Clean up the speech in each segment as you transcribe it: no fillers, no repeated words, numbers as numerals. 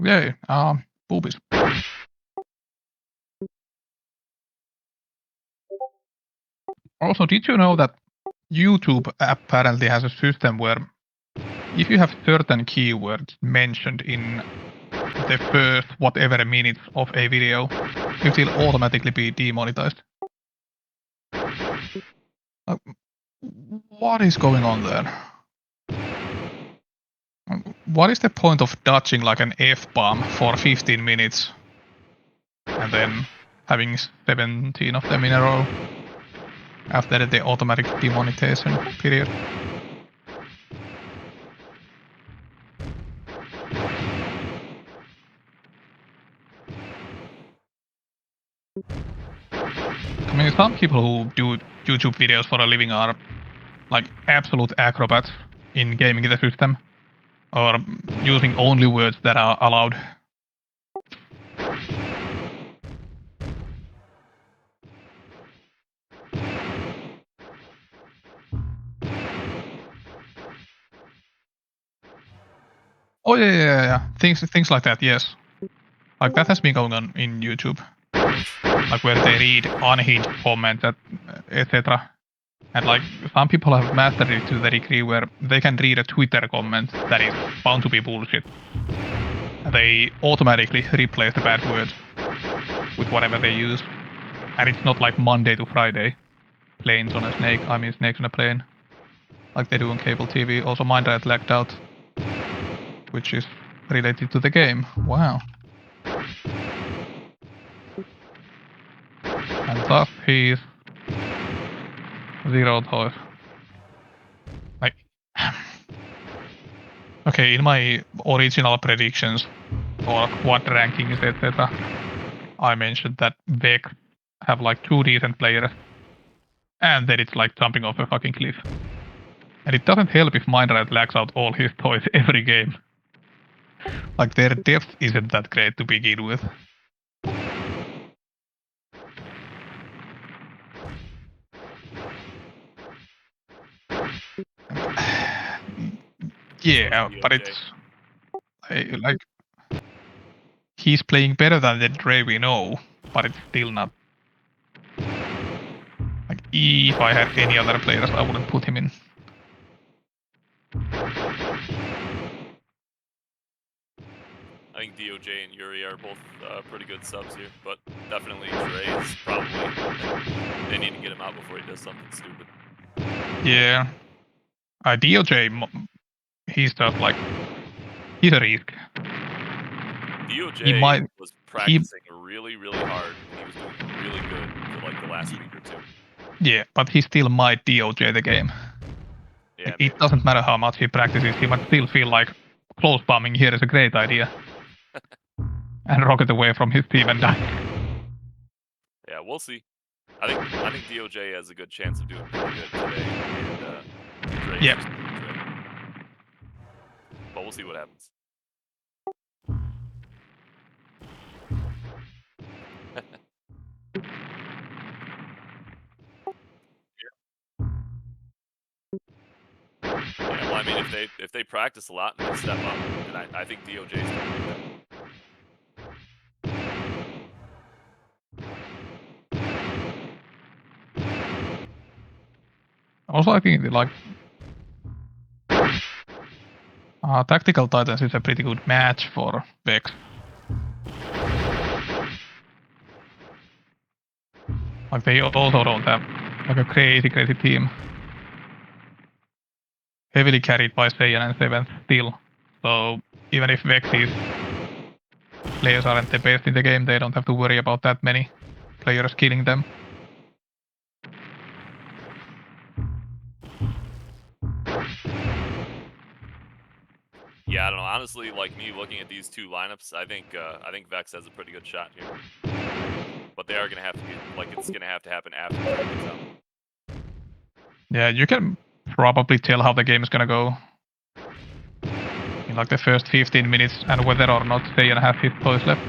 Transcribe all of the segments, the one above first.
Yay, boobies. Also, did you know that YouTube apparently has a system where if you have certain keywords mentioned in the first whatever minutes of a video, it will automatically be demonetized. What is going on there? What is the point of dodging like an F-bomb for 15 minutes and then having 17 of them in a row after the automatic demonetization period? I mean, some people who do YouTube videos for a living are like absolute acrobats in gaming the system, or using only words that are allowed. Oh yeah. Things like that, yes. Like that has been going on in YouTube. Like where they read unhinged comments, etc. And like some people have mastered it to the degree where they can read a Twitter comment that is bound to be bullshit. And they automatically replace the bad words with whatever they use. And it's not like Monday to Friday. Planes on a snake, I mean snakes on a plane. Like they do on cable TV. Also Mindriot lagged out. Which is related to the game. Wow. And thus he's 0 toys. Like okay, in my original predictions or quad rankings, etc., I mentioned that Vec have like 2 decent players, and then it's like jumping off a fucking cliff. And it doesn't help if Mindriot lags out all his toys every game. Like their depth isn't that great to begin with. Yeah, but it's like he's playing better than the Dre we know, but it's still not. Like if I had any other players, I wouldn't put him in. I think DOJ and Yuri are both pretty good subs here, but definitely Dre is probably. They need to get him out before he does something stupid. Yeah. DOJ, he's just like, he's a risk. DOJ was practicing really, really hard, and he was doing really good for like the last week or two. Yeah, but he still might DOJ the game. Yeah, like, it doesn't matter how much he practices, he might still feel like close bombing here is a great idea. And rocket away from his team and die. Yeah, we'll see. I think DOJ has a good chance of doing pretty good today, and Dre's Yeah. just Dre. But we'll see what happens. Yeah, well, I mean, if they practice a lot and they step up, and I think DOJ's going to do that. Also, I think like Tactical Titans is a pretty good match for Vex. Like they also don't have like a crazy team. Heavily carried by Saiyan and Seventh still. So even if Vex's players aren't the best in the game, they don't have to worry about that many players killing them. Yeah, I don't know. Honestly, like me looking at these two lineups, I think Vex has a pretty good shot here. But they are gonna have to get it's gonna have to happen after Dre gets out. Yeah, you can probably tell how the game is gonna go in like the first 15 minutes and whether or not Saiyan has his toys left.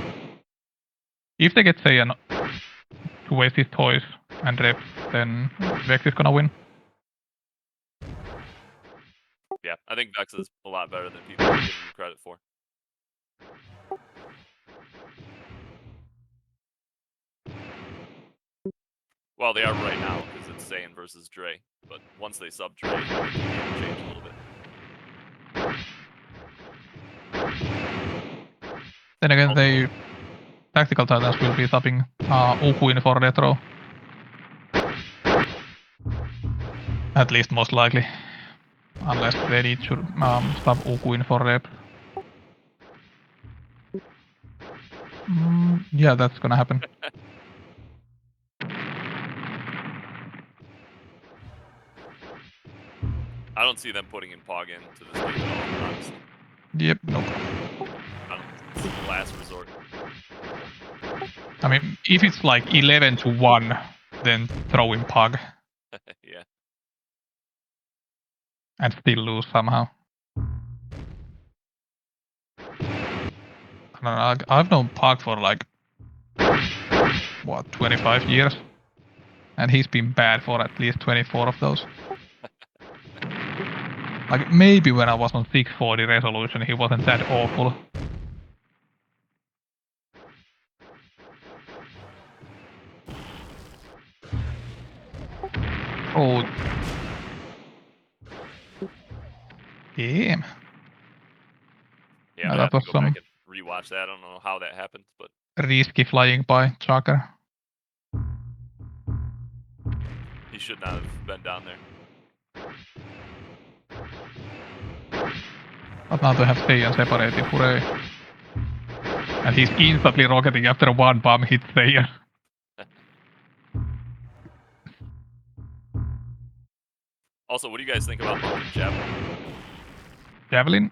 If they get Saiyan to waste his toys and rep, then Vex is gonna win. Yeah, I think Vex is a lot better than people give him credit for. Well, they are right now because it's Zayn versus Dre. But once they sub Dre, I think the game will change a little bit. Then again, Also- they Tactical Titans will be subbing Ukuin for retro. At least most likely. Unless they need to sub Ukuin for rep. Yeah, that's gonna happen. I don't see them putting in Pog into this game at all, honestly. Yep, nope. It's the last resort. I mean, if it's like 11-1, then throw in Pug Yeah. and still lose somehow. I don't know, I've known Pug for like, what, 25 years? And he's been bad for at least 24 of those. Like, maybe when I was on 640 resolution, he wasn't that awful. Oh. Damn. Yeah, No, I that have to was go some back and rewatch that. I don't know how that happened, but risky flying by Chucker. he should not have been down there. But now they have Seiyan separated, hooray. And he's instantly rocketing after one bomb hits Seiyan. Also, what do you guys think about Monkey Javelin? Javelin?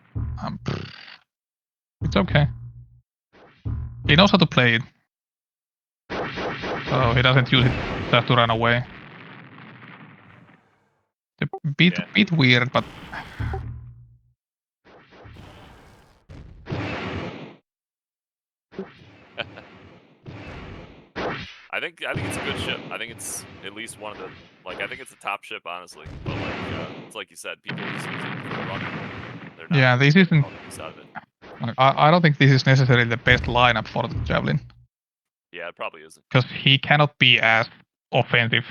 It's okay. He knows how to play it. So he doesn't use it just to run away. It's a bit weird, but I think it's a good ship. I think it's at least one of the I think it's a top ship, honestly. But it's like you said, people just use it for a run. They're not yeah, this getting isn't. all the use out of it. I don't think this is necessarily the best lineup for the Javelin. Yeah, it probably isn't. Because he cannot be as offensive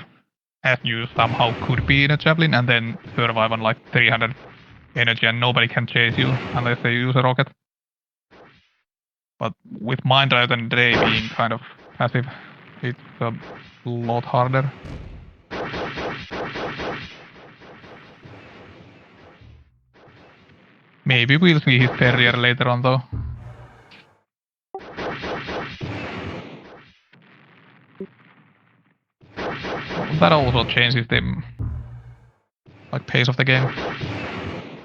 as you somehow could be in a Javelin and then survive on like 300 energy and nobody can chase you unless they use a rocket. But with Mind Riot and Dre being kind of passive, it's a lot harder. Maybe we'll see his Terrier later on though. That also changes the pace of the game.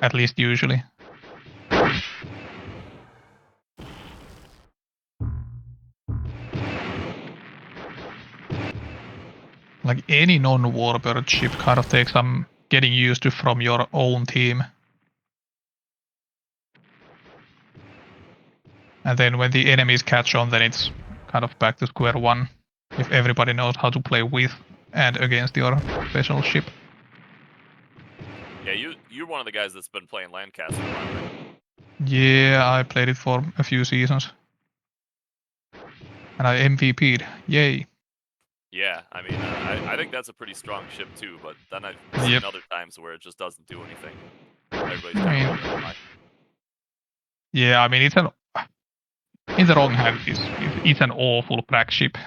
At least usually. Like any non-Warbird ship kind of takes some getting used to from your own team. And then when the enemies catch on, then it's kind of back to square one. If everybody knows how to play with and against your special ship. Yeah, you're one of the guys that's been playing Lancaster a lot, right? Yeah, I played it for a few seasons. And I MVP'd. Yay. Yeah, I mean, I think that's a pretty strong ship too, but then I've seen other times where it just doesn't do anything. Everybody's kind of wondering why. Yeah, I mean, it's an... In the wrong hand, it's an awful prac ship.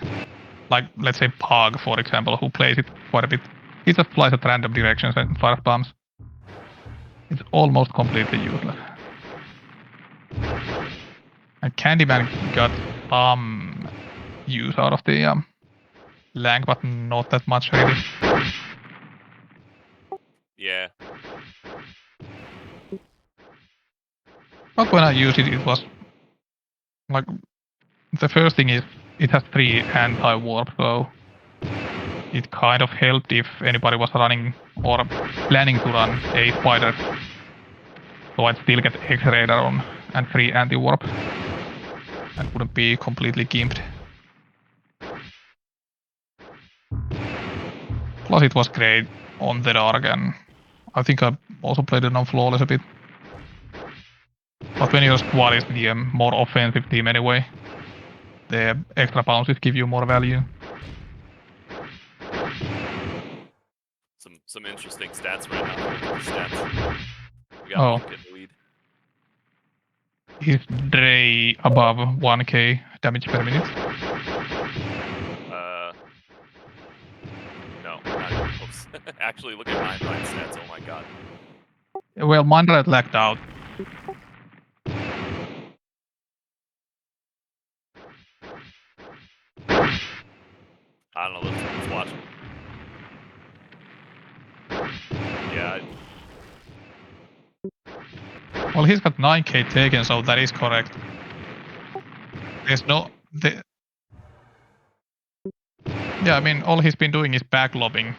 Like, let's say Pog, for example, who plays it quite a bit. He just flies at random directions and fires bombs. It's almost completely useless. And Candyman got some use out of the Lang, but not that much really. Yeah. But when I used it, it was like the first thing is it has 3 anti-warp, so it kind of helped if anybody was running or planning to run a fighter. So I'd still get X-Radar on and 3 anti-warp. And wouldn't be completely gimped. Plus it was great on the dark, and I think I also played it on Flawless a bit. But when your squad is the more offensive team anyway, the extra bounces give you more value. some interesting stats right now. Look at the stats. We got Oh. Monk in the lead. Is Dre above 1k damage per minute? No, not even close. Actually, look at Mind Right stats. Oh my god. Well, Mandrat lagged out. I don't know. Let's watch him. Yeah. Well, he's got 9k taken, so that is correct. There's no... Yeah, I mean, all he's been doing is backlobbing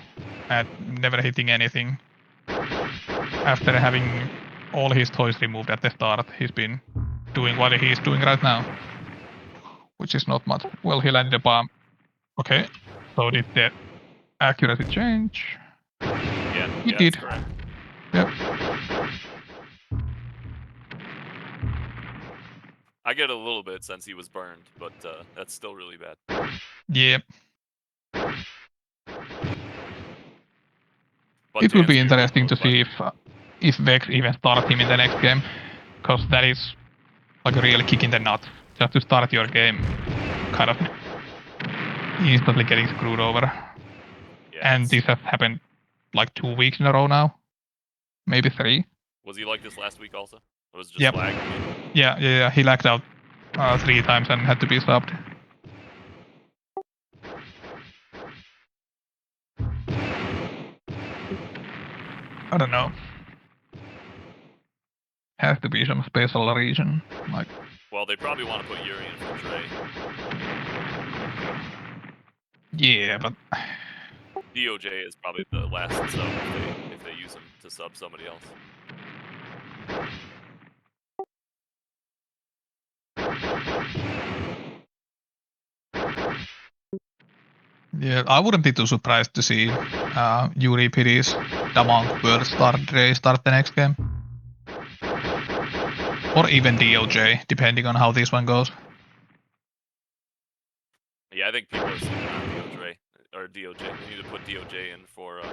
and never hitting anything. After having all his toys removed at the start, he's been doing what he's doing right now. Which is not much. Well, he landed a bomb. Okay. So did the accuracy change? Yeah, It yeah, did. that's correct. Yep. I get a little bit since he was burned, but that's still really bad. Yep. But It to will be answer your interesting to original see if Vex even starts him in the next game. Because that is like a real kick in the nuts. Just to start your game kind of instantly getting screwed over. Yeah, And this has happened like 2 weeks in a row now. Maybe 3. was he like this last week also? Or was it just Yep. lag? Yeah. He lagged out 3 times and had to be subbed. I don't know. Has to be some special reason. Like, Well, they probably want to put Yuri in for Dre. yeah, but DOJ is probably the last sub if they use him to sub somebody else. yeah, I wouldn't be too surprised to see Yuri Piris, Damong, World Star, Dre start the next game. Or even DOJ, depending on how this one goes. Yeah, I think people are sleeping on DOJ. Or DOJ. They need to put DOJ in for I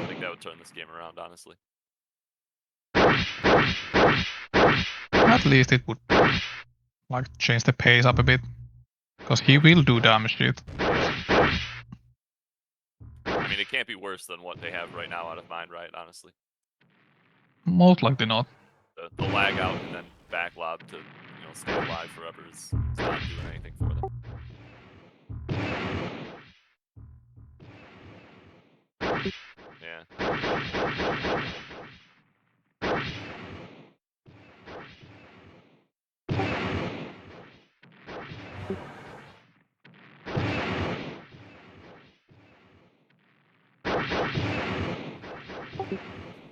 think that would turn this game around, honestly. At least it would like change the pace up a bit. Because he will do dumb shit. I mean, it can't be worse than what they have right now out of Mind Right, honestly. Most likely not. The lag out and then back lob to stay alive forever is not doing anything for them. Yeah.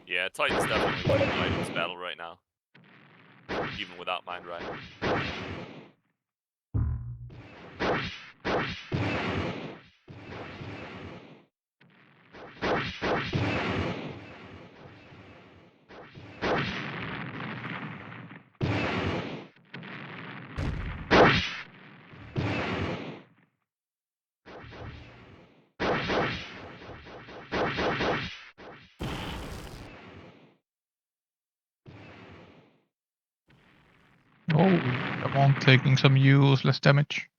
Yeah, Titan's definitely winning the items battle right now. Even without Mind Right. Oh, Damong taking some useless damage.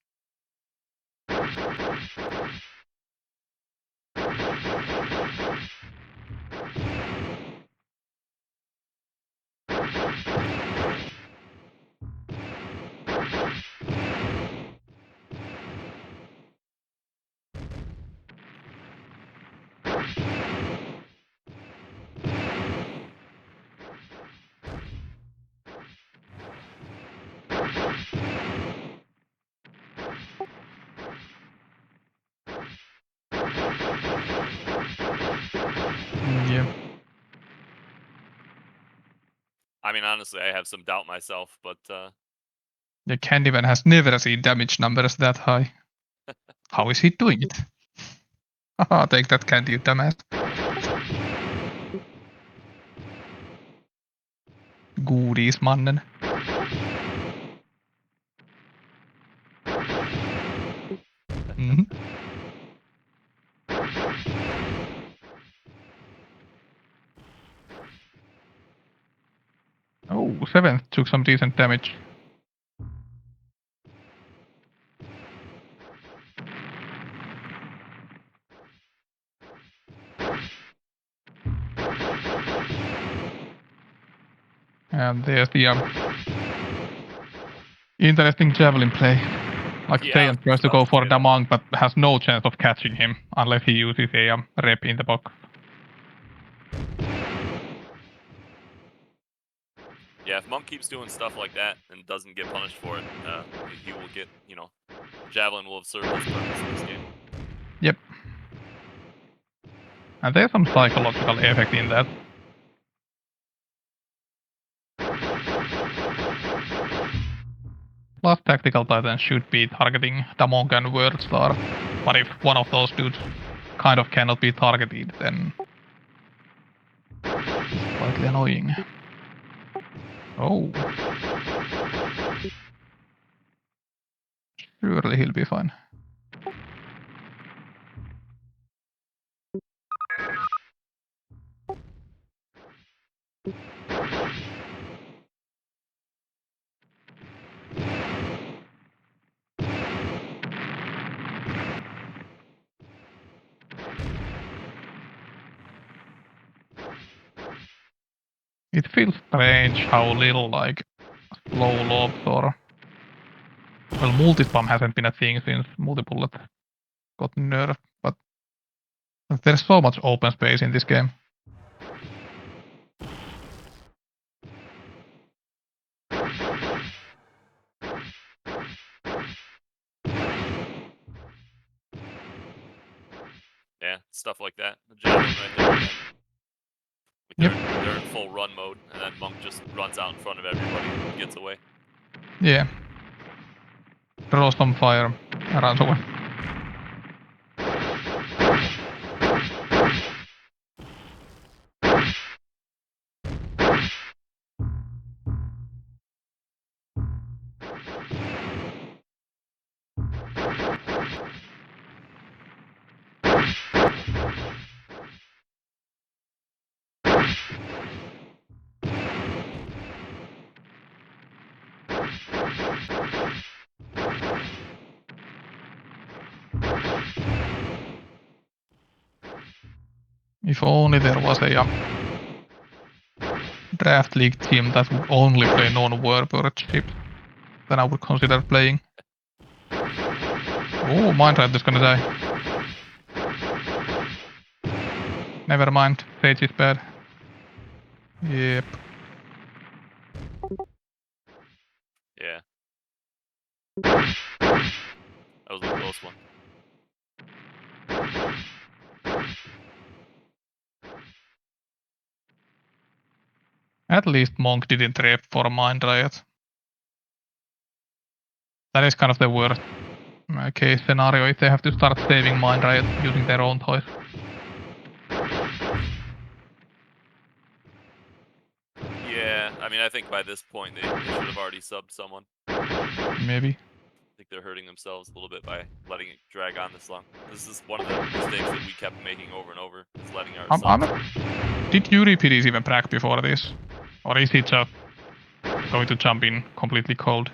Yeah. I mean, honestly, I have some doubt myself, but The Candyman has never seen damage numbers that high. How is he doing it? Haha, take that candy, you dumbass. Godismannen. Mhm. 7th took some decent damage. And there's the interesting javelin play. Like Yeah, I was Saiyan tries just to about go to for say that. Damang, but has no chance of catching him unless he uses a rep in the box. Yeah, if Monk keeps doing stuff like that and doesn't get punished for it, he will get, Javelin will have served his purpose in this game. Yep. And there's some psychological effect in that. Plus Tactical Titan should be targeting Damong and Worldstar, but if one of those dudes kind of cannot be targeted, then it's slightly annoying. Oh. Surely he'll be fine. It feels strange how little, like, slow lobs or... Well, multi-spam hasn't been a thing since multi-bullet got nerfed, but there's so much open space in this game. Yeah, stuff like that. The Javelin right there again. Like Yep. they're in full run mode, and then Monk just runs out in front of everybody and gets away. Yeah. Draws some fire and runs away. If only there was a draft league team that would only play non-Warbird ships, then I would consider playing. Oh, Mindrider is gonna die. Never mind, Sage is bad. Yep. Yeah. That was a close one. At least Monk didn't rep for Mind Riot. That is kind of the worst case scenario if they have to start saving Mind Riot using their own toys. Yeah, I mean, I think by this point they should have already subbed someone. Maybe. I think they're hurting themselves a little bit by letting it drag on this long. This is one of the mistakes that we kept making over and over, is letting our subs... Did Euripides even brag before this? Or is he just going to jump in completely cold?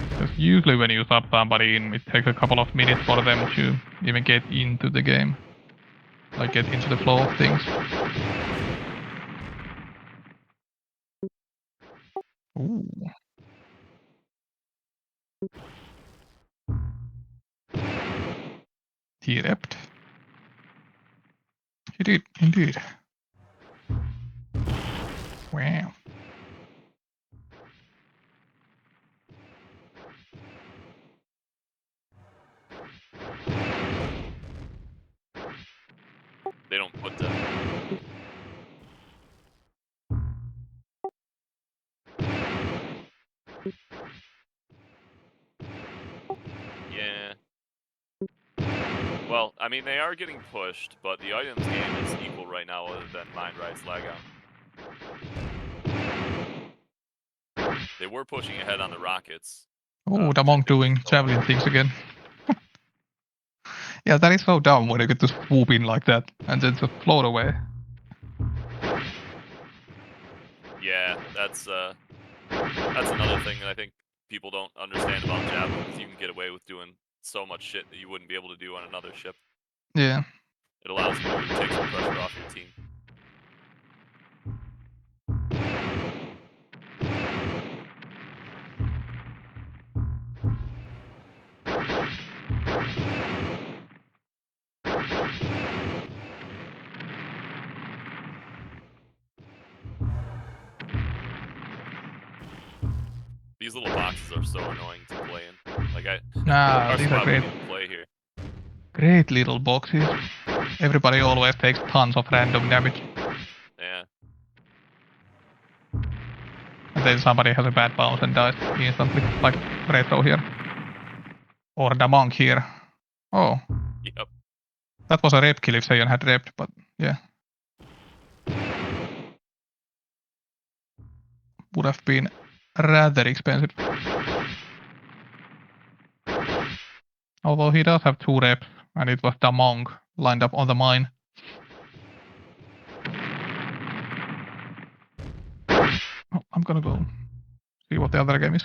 Because usually when you sub somebody in, it takes a couple of minutes for them to even get into the game. Like get into the flow of things. Ooh. He repped. He did, indeed. Wow. They don't put the... Yeah. Well, I mean, they are getting pushed, but the items game is equal right now other than Mind Riot's lag out. They were pushing ahead on the rockets. Oh, the Monk doing javelin things again. Yeah, that is so dumb when you get to swoop in like that and then just float away. Yeah, that's another thing that I think people don't understand about Javelin is you can get away with doing so much shit that you wouldn't be able to do on another ship. Yeah. It allows you to take some pressure off your team. These little boxes are so annoying to play in. Like Nah, our these are squad great. wouldn't even play here. Great little boxes. Everybody always takes tons of random damage. Yeah. And then somebody has a bad bounce and dies instantly, like Retro here. Or the monk here. Oh, Yep. that was a rep kill if Seiyan had repped, but yeah. Would have been rather expensive. Although he does have 2 reps, and it was the monk lined up on the mine. Oh, I'm gonna go see what the other game is.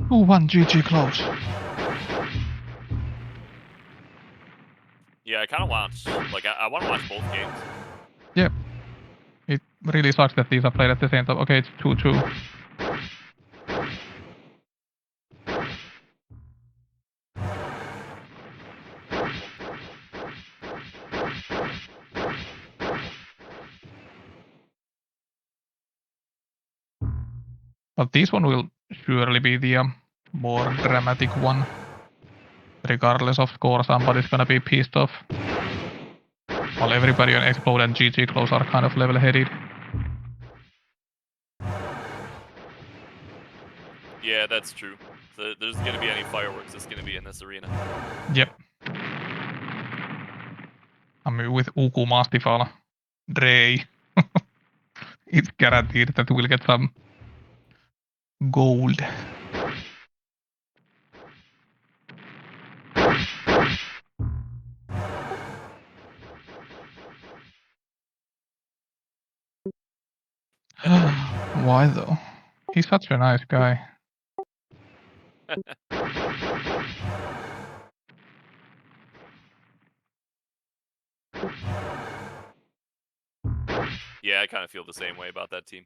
2-1 GG close. Yeah, I kind of watch. Like I want to watch both games. Yep. It really sucks that these are played at the same time. Okay, it's 2-2. But this one will surely be the more dramatic one. Regardless of score, somebody's gonna be pissed off. While everybody on Explode and GG Close are kind of level-headed. Yeah, that's true. So there's gonna be any fireworks that's gonna be in this arena. Yep. I mean, with Uku Mastifal, Dre, it's guaranteed that we'll get some gold. Why though? He's such a nice guy. Yeah, I kind of feel the same way about that team.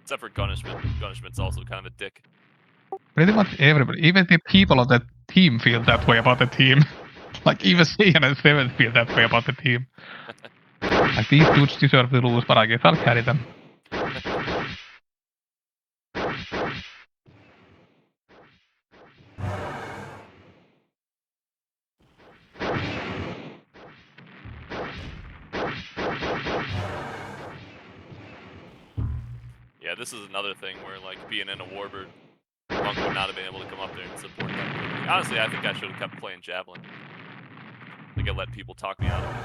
Except for Gunishman. Gunishman's also kind of a dick. Pretty much everybody, even the people on the team feel that way about the team. Like even Seiyan and Seven feel that way about the team. Like these dudes deserve to lose, but I guess I'll carry them. Yeah, this is another thing where, like, being in a Warbird, Monk would not have been able to come up there and support that quickly. Honestly, I think I should have kept playing Javelin. I think I let people talk me out of it.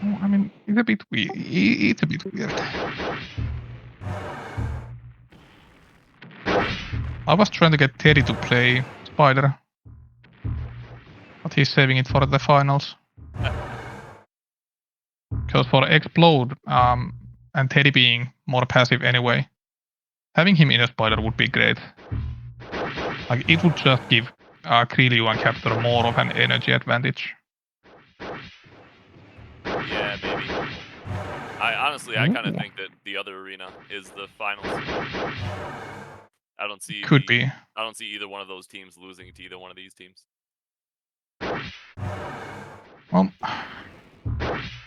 Oh, I mean, it's a bit weird. It's a bit weird. I was trying to get Teddy to play Spider, but he's saving it for the finals. Because for Explode, and Teddy being more passive anyway, having him in a Spider would be great. Like, it would just give Krilliu and Captor more of an energy advantage. Yeah, maybe. I honestly, I kind of think that the other arena is the finals. I don't see Could be. I don't see either one of those teams losing to either one of these teams. Well,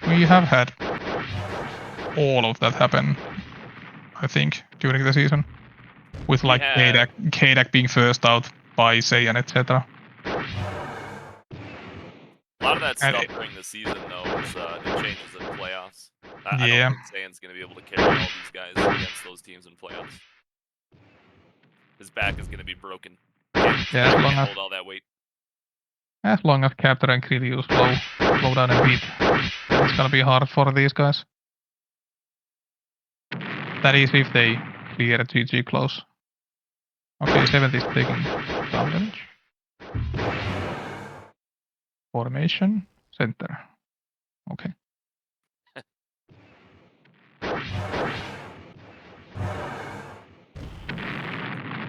we have had all of that happen, I think, during the season. With like Kadak being first out by Seiyan, etc. A lot of that And stuff during the season, though, is it changes in playoffs. I yeah. don't think Saiyan's going to be able to carry all these guys against those teams in playoffs. His back is going to be broken. Yeah, Can't hold all that weight. As long as Captor and Krilliu slow down a bit, then it's gonna be hard for these guys. That is if they clear GG Close. Okay, 70 is taking some damage. Formation, center. Okay.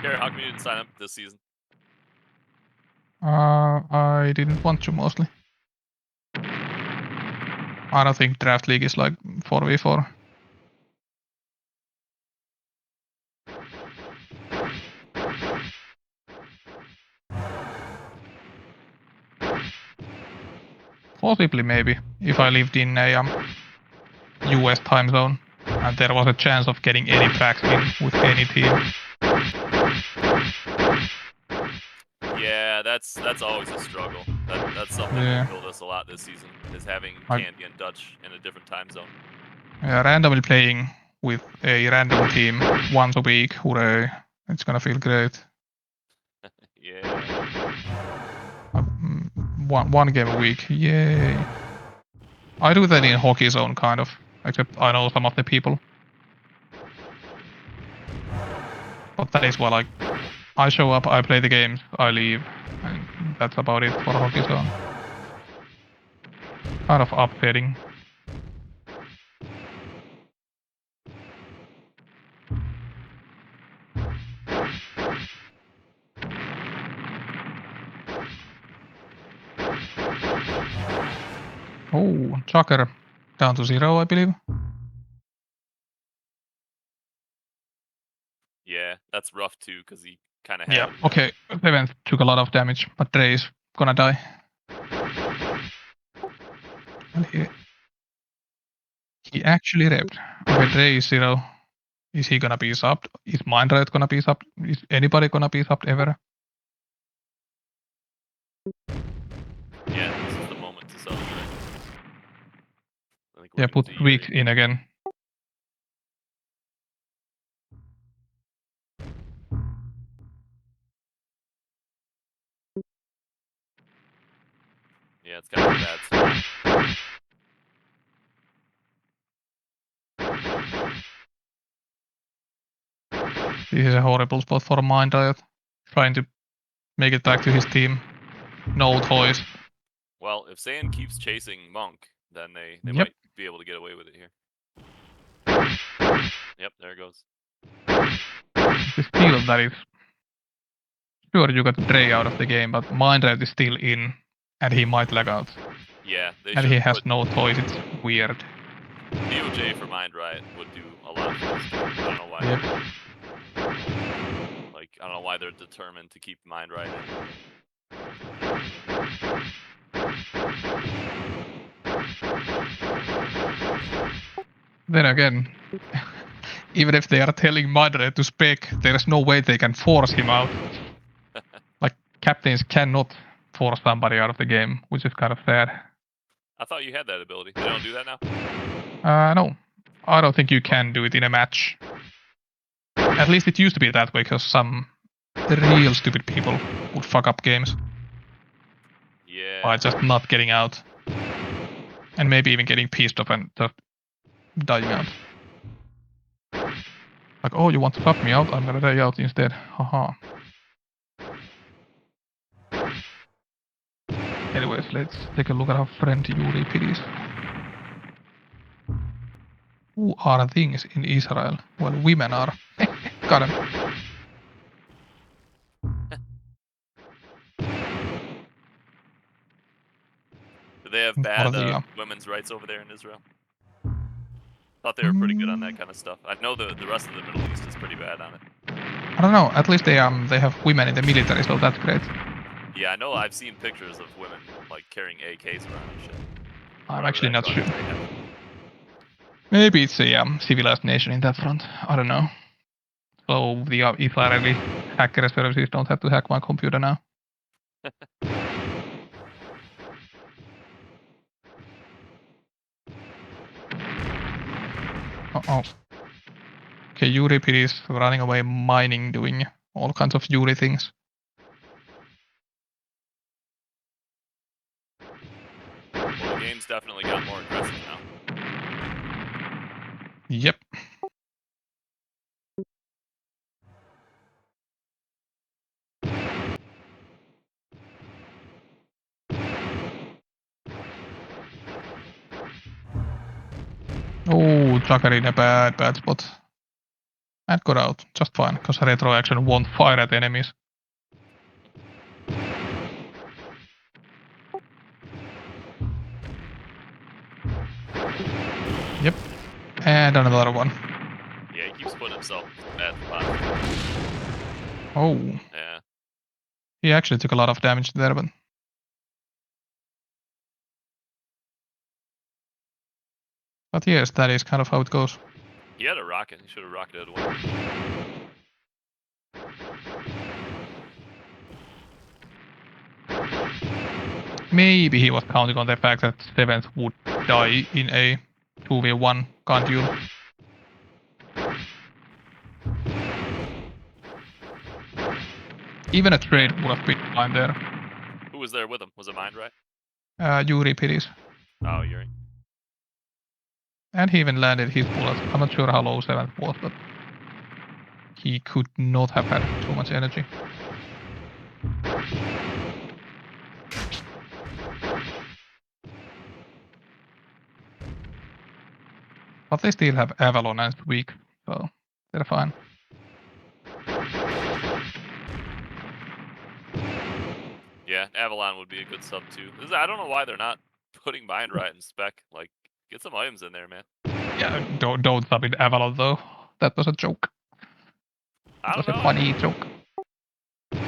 Garrett, how come you didn't sign up this season? I didn't want to mostly. I don't think Draft League is like 4v4. Possibly maybe, if I lived in a US time zone and there was a chance of getting any packs in with any team. Yeah, that's always a struggle. That's something Yeah. that killed us a lot this season, is having Like- Candy and Dutch in a different time zone. Randomly playing with a random team once a week, hooray. It's gonna feel great. Yeah. One game a week, yay. I do that in Hockey Zone, kind of. Except I know some of the people. But that is what I show up, I play the games, I leave, and that's about it for Hockey Zone. Kind of upsetting. Oh, Chucker down to 0, I believe. Yeah, that's rough too, because he kind of had Yeah, him. okay. Event took a lot of damage, but Dre's gonna die. And he actually repped. Okay, Dre is 0. Is he gonna be subbed? Is Mindriot gonna be subbed? Is anybody gonna be subbed ever? Yeah, this is the moment to celebrate. I think we're Yeah, gonna put see Weeks Yuri. in again. Yeah, it's kind of a bad spot. This is a horrible spot for Mindriot. Trying to make it back to his team. No toys. Well, if Saiyan keeps chasing Monk, then they Yep. might be able to get away with it here. Yep, there it goes. The steal that is. Sure, you got Dre out of the game, but Mindriot is still in, and he might lag out. Yeah, they And should he has put no toys, it's weird. DOJ for Mind Riot would do a lot for this game. I don't know why. Yep. Like, I don't know why they're determined to keep Mind Riot in. Then again, even if they are telling Mindriot to spec, there's no way they can force him out. Like, captains cannot force somebody out of the game, which is kind of sad. I thought you had that ability. They don't do that now? No. I don't think you can do it in a match. At least it used to be that way, because some real stupid people would fuck up games Yeah. by just not getting out. And maybe even getting pissed off and just dying out. Like, oh, you want to fuck me out? I'm gonna die out instead. Haha. Anyways, let's take a look at our friend Euripides. Who are things in Israel? Well, women are. Got him. Do they have Or bad the, women's rights over there in Israel? Thought they were pretty good on that kind of stuff. I know the rest of the Middle East is pretty bad on it. I don't know. At least they have women in the military, so that's great. Yeah, I know. I've seen pictures of women like carrying AKs around and shit. I'm Whatever actually that not gun sure. is they have. Maybe it's a civilized nation in that front. I don't know. So the Israeli hacker services don't have to hack my computer now. Uh-oh. Okay, Euripides is running away mining, doing all kinds of Yuri things. Well, the game's definitely got more aggressive now. Yep. Oh, Jagger in a bad spot. And got out, just fine, because retro action won't fire at enemies. Yep. And another one. Yeah, he keeps putting himself at the bottom. Oh, Yeah. he actually took a lot of damage there, but... But yes, that is kind of how it goes. He had a rocket. He should have rocketed away. Maybe he was counting on the fact that Seventh would die in a 2v1, can't you? Even a trade would have been fine there. Who was there with him? Was it Mind Right? Euripides. Oh, Yuri. And he even landed his bullets. I'm not sure how low 7th was, but he could not have had too much energy. But they still have Avalon and Weak, so they're fine. Yeah, Avalon would be a good sub too. I don't know why they're not putting Mind Right in spec. Like, get some items in there, man. Yeah, don't sub in Avalon though. That was a joke. I It was don't a know. funny joke.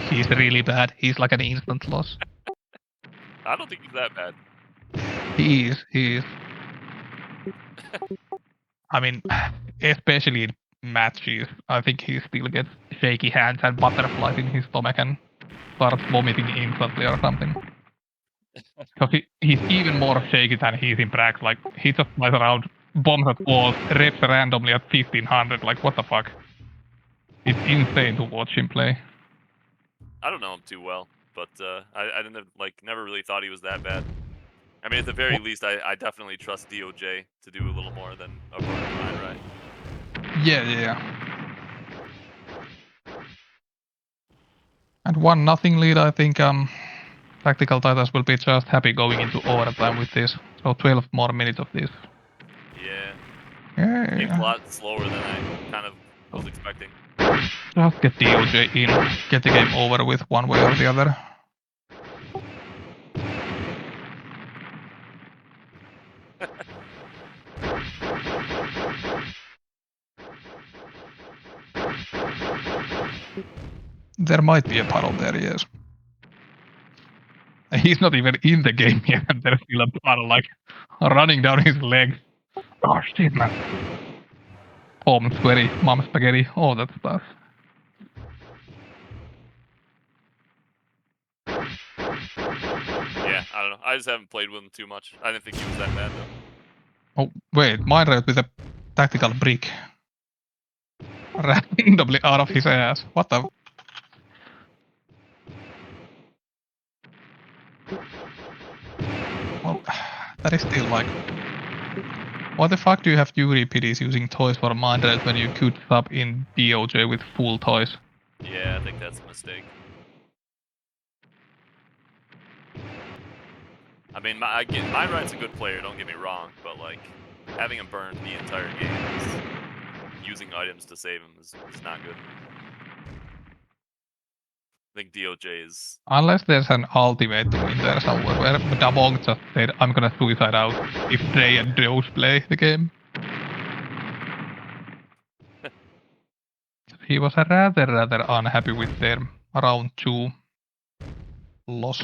He's really bad. He's like an instant loss. I don't think he's that bad. He is. I mean, especially in matches, I think he still gets shaky hands and butterflies in his stomach and starts vomiting instantly or something. Because he's even more shaky than he's in practice. Like, he just flies around, bombs at walls, reps randomly at 1500. Like, what the fuck? It's insane to watch him play. I don't know him too well, but I didn't never really thought he was that bad. I mean, at the very least, I definitely trust DOJ to do a little more than a Burn Mind Right. Yeah. And 1-0 lead, I think Tactical Titans will be just happy going into overtime with this. So 12 more minutes of this. Yeah. Yeah. Seems a lot slower than I kind of was expecting. Just get DOJ in, get the game over with one way or the other. There might be a puddle there, yes. He's not even in the game yet, and there's still a puddle like running down his legs. Oh shit, man. Home sweaty, mom spaghetti, all that stuff. Yeah, I don't know. I just haven't played with him too much. I didn't think he was that bad though. Oh, wait, Mind Right with a tactical brick. Randomly out of his ass. What the? Well, that is still like... Why the fuck do you have Euripides using toys for Mind Right when you could sub in DOJ with full toys? Yeah, I think that's a mistake. I mean, Mind Right's a good player, don't get me wrong, but like, having him burn the entire game is using items to save him is not good. I think DOJ is... Unless there's an ultimatum in there somewhere where Dabong just said, I'm gonna suicide out if Dre and Dose play the game. He was rather unhappy with their round 2 loss.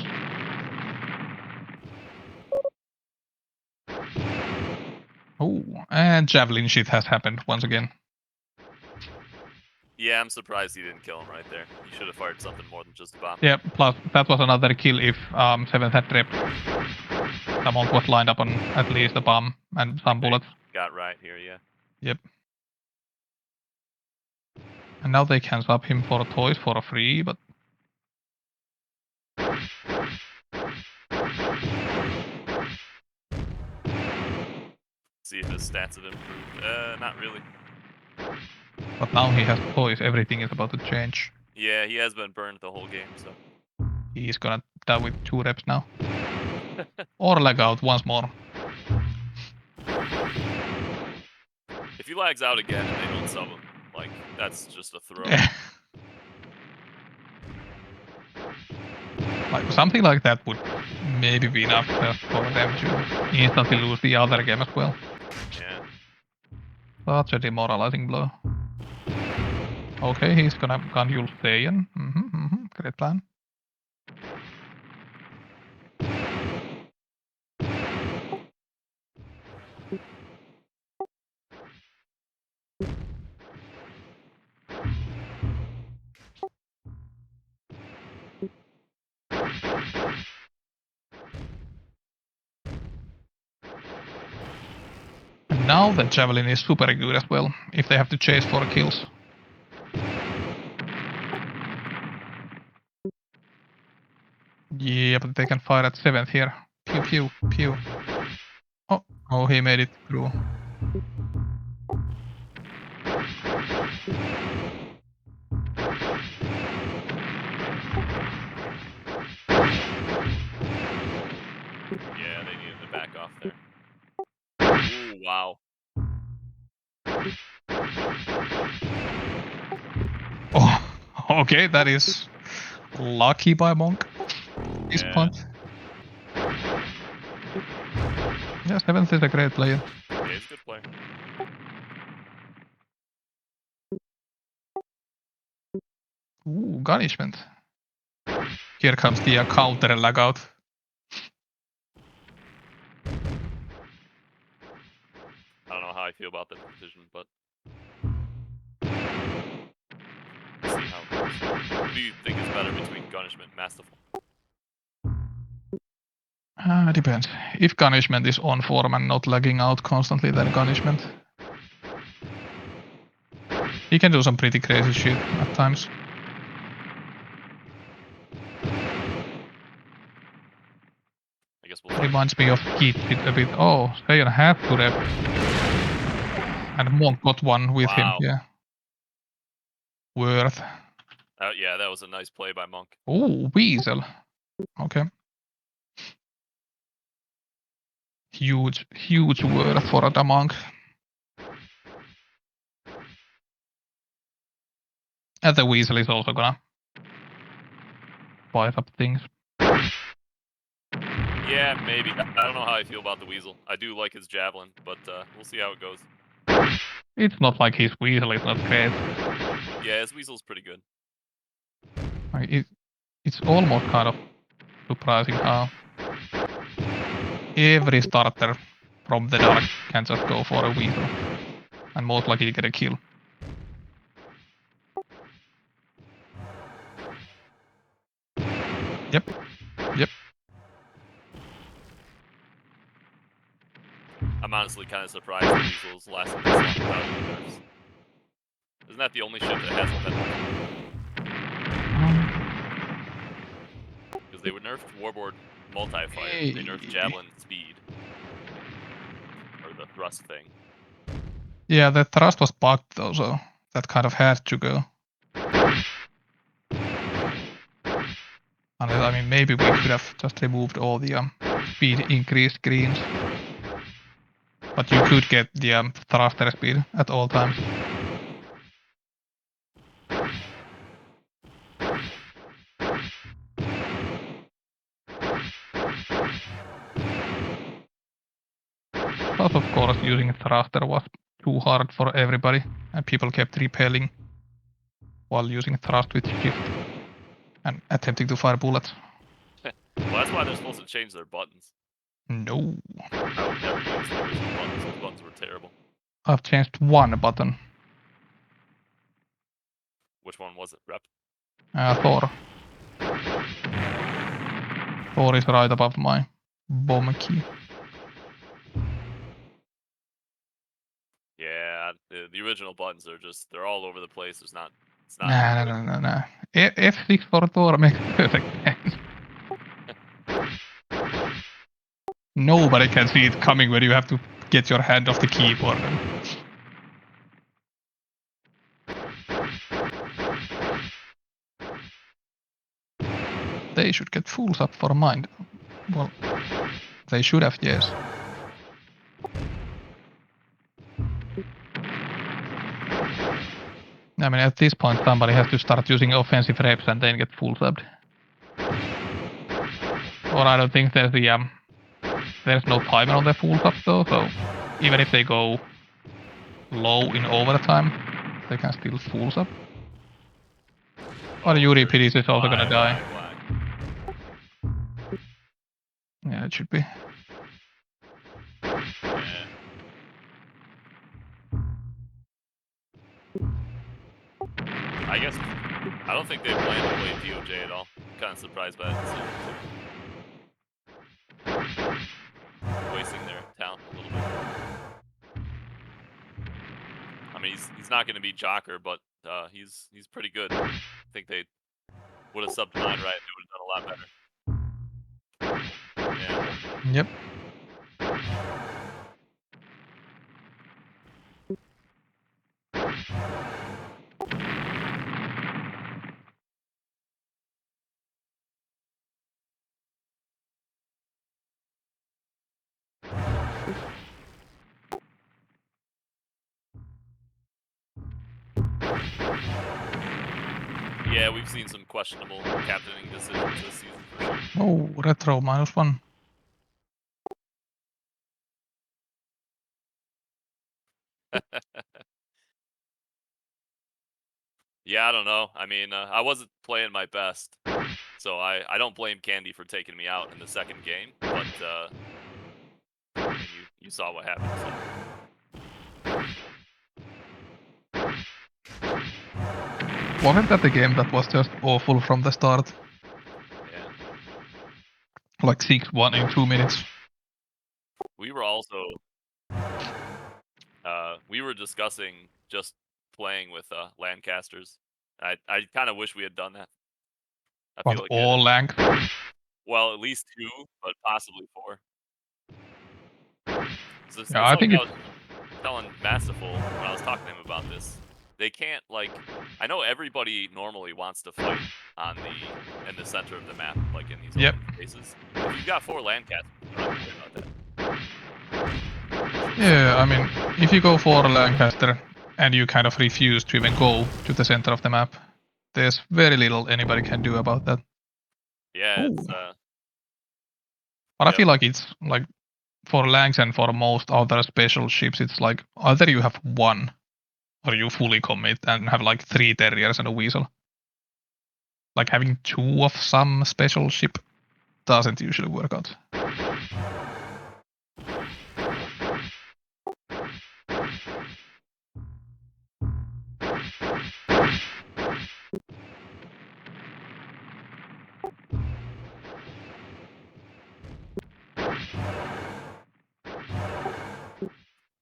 Oh, and Javelin shit has happened once again. Yeah, I'm surprised he didn't kill him right there. He should have fired something more than just a bomb. Yeah, plus that was another kill if 7th had tripped. Someone was lined up on at least a bomb and some bullets. Got right here, yeah. Yep. And now they can sub him for toys for free, but... See if his stats have improved. Not really. But now he has toys, everything is about to change. Yeah, he has been burned the whole game, so... He's gonna die with 2 reps now. Or lag out once more. If he lags out again and they don't sub him, like, that's just a throw. Like something like that would maybe be enough just for them to instantly lose the other game as well. Yeah. Such a demoralizing blow. Okay, he's gonna gun Yul Saiyan. Great plan. And now the Javelin is super good as well, if they have to chase for kills. Yeah, but they can fire at 7th here. Pew pew pew. Oh, he made it through. Yeah, they needed to back off there. Ooh, wow. Oh, okay, that is lucky by Monk. This Yeah. point. Yeah, 7th is a great player. Yeah, he's a good player. Ooh, Gunishment. Here comes the counter lag out. I don't know how I feel about that decision, but let's see how it goes. Who do you think is better between Gunishment and Masterful? Depends. If Gunishment is on form and not lagging out constantly, then Gunishment. He can do some pretty crazy shit at times. I guess we'll find out. Reminds me of Keith a bit. Oh, Saiyan had to rep. And Monk got one with him, Wow. yeah. Worth. Yeah, that was a nice play by Monk. Ooh, Weasel. Okay. Huge worth for the Monk. And the Weasel is also gonna spice up things. Yeah, maybe. I don't know how I feel about the Weasel. I do like his Javelin, but we'll see how it goes. It's not like his Weasel is not great. Yeah, his Weasel's pretty good. Like it's almost kind of surprising how every starter from the dark can just go for a Weasel. And most likely get a kill. Yep. I'm honestly kind of surprised the Weasel's lasted this long without any nerfs. Isn't that the only ship that hasn't been nerfed? Because they would nerf Warboard multi-fire. They nerfed Javelin speed. Or the thrust thing. Yeah, the thrust was bugged though, so that kind of had to go. Unless, I mean, maybe we could have just removed all the speed increased greens. But you could get the thruster speed at all times. But of course, using a thruster was too hard for everybody, and people kept repelling while using thrust with shift and attempting to fire bullets. Well, that's why they're supposed to change their buttons. No. I would never use the original buttons. Those buttons were terrible. I've changed one button. Which one was it? Rep? Thor. Thor is right above my bomb key. Yeah, the original buttons are just, they're all over the place. It's not No. F6 for Thor makes perfect sense. Nobody can see it coming when you have to get your hand off the keyboard. They should get fools up for mind. Well, they should have, yes. I mean, at this point, somebody has to start using offensive reps and then get full subbed. Or I don't think there's there's no timer on the full sub though, so even if they go low in overtime, they can still full sub. But Yuri Pidis is also gonna die. Yeah, it should be. Yeah. I guess I don't think they plan to play DOJ at all. I'm kind of surprised by that decision too. Wasting their talent a little bit. I mean, he's not going to be Jocker, but he's pretty good. I think they would have subbed mine right. They would have done a lot better. Yeah. Yep. Yeah, we've seen some questionable captaining decisions this season for sure. Oh, retro -1. Yeah, I don't know. I mean, I wasn't playing my best, so I don't blame Candy for taking me out in the second game. But I mean, you saw what happened. So. Wasn't that the game that was just awful from the start? Yeah. Like 6-1 in 2 minutes. We were also we were discussing just playing with Lancasters. I kind of wish we had done that. I But feel like all lang. well, at least 2, but possibly 4. It's Yeah, I think like I was telling Masterful when I was talking to him about this. They can't like. I know everybody normally wants to fight on in the center of the map, like in these open spaces. If you've got 4 Lancasters, you don't have to worry about that. Yeah, I mean, if you go for Lancaster and you kind of refuse to even go to the center of the map, there's very little anybody can do about that. Yeah, Ooh. it's But I yep. feel like it's like for Langs and for most other special ships, it's like either you have one or you fully commit and have like 3 Terriers and a Weasel. Like having 2 of some special ship doesn't usually work out.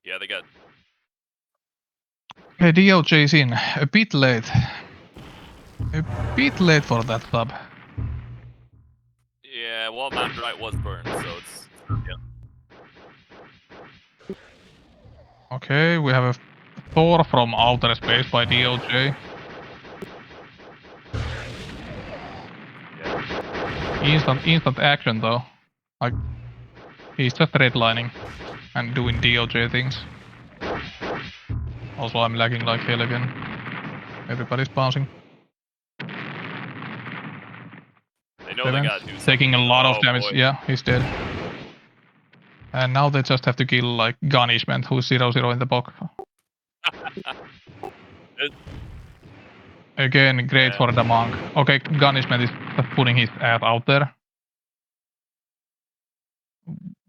Yeah, they got. Okay, DOJ's in. A bit late. A bit late for that sub. Yeah, well, Mount Right was burned, so it's yeah. Okay, we have a Thor from outer space by DOJ. Yeah. Instant action though. Like, he's just redlining and doing DOJ things. Also, I'm lagging like hell again. Everybody's bouncing. They know they gotta do something. Taking a lot of damage. Boy. Yeah, he's dead. And now they just have to kill like Gunishment, who's 0-0 in the box. Again, great for the monk. Okay, Gunishment is just putting his ass out there.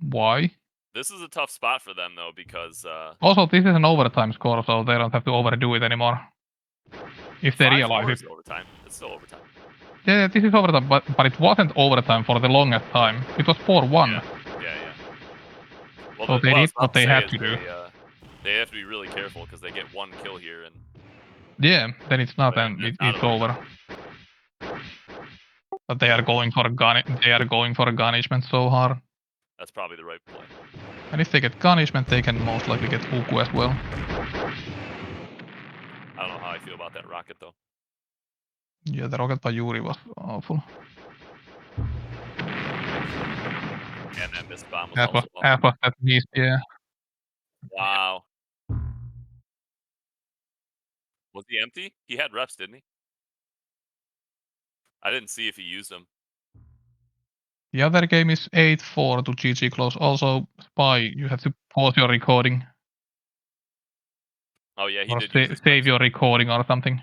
Why? This is a tough spot for them though, because Also, this is an overtime score, so they don't have to overdo it anymore. If they realize it. Overtime. It's still overtime. Yeah, this is overtime, but it wasn't overtime for the longest time. It was 4-1. Yeah. Well, So they did what they had to do. They have to be really careful because they get 1 kill here and. Yeah, then it's not, and it's over. But they are going for Gunishment so hard. That's probably the right play. And if they get Gunishment, they can most likely get Huku as well. I don't know how I feel about that rocket though. Yeah, the rocket by Yuri was awful. And then this bomb was As also was that beast, yeah. Wow. Was he empty? He had reps, didn't he? I didn't see if he used them. The other game is 8-4 to GG close. Also, Spy, you have to pause your recording Oh yeah, he or did use his save reps. your recording or something.